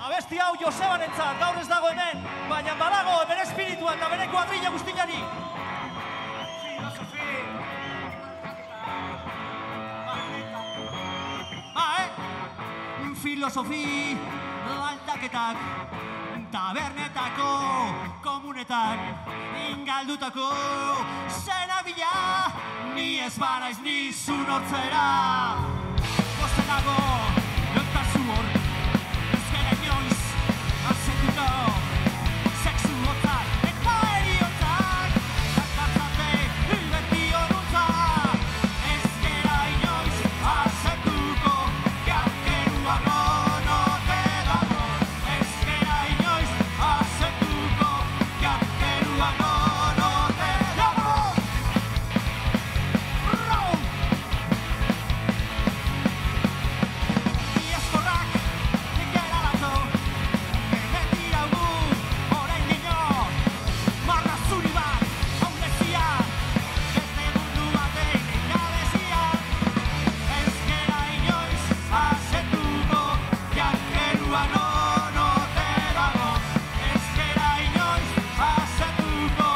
Abesti hau Josebarentzat gaur ez dago hemen, baina badago bere espirituan eta bere kuadrilla guztiari. Filosofi aldaketak tabernetako komunetan ingaldutako zena bila ni ez baraiz ni zunortzera Kostenago eta zuhor ez gara inoiz azentuko sexu hotzak eta eriotzak Zartzate beti honuntzak ez gara inoiz azentuko Jakeruago no te dago ez gara inoiz azentuko Jakeruago no te dago Ieskorrak geralako beti haugu orain dino marra zuri bat haunezia beste mundu baten engabezia ez gara inoiz azentuko Jakeruago no te dago ez gara inoiz azentuko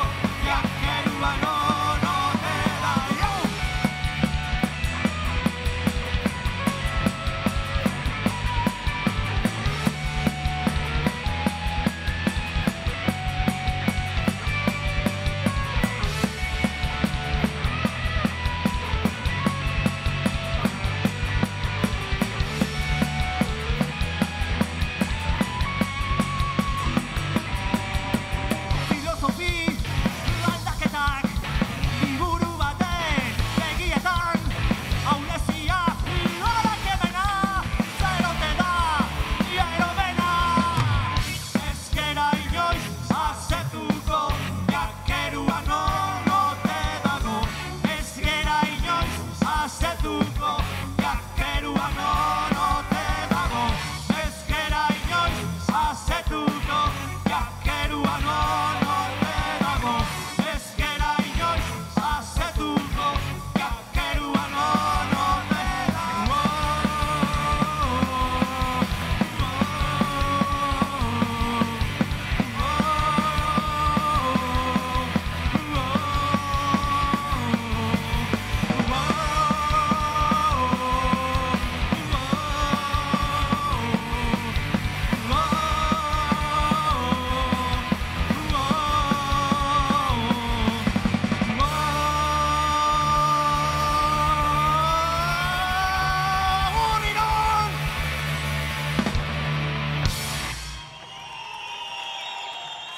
Jakeruago no te dago Filosofi aldaketak liburu baten begietan aulezia lorak emena zerote da aerobena ez gara inoiz azentuko Jakeruago no te dago ez gara inoiz azentuko Jakeruago no te dago ez gara inoiz azentuko Jakeruago no te dago ez gara inoiz azentuko Jakeruago no te dago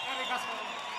Eskerrik asko.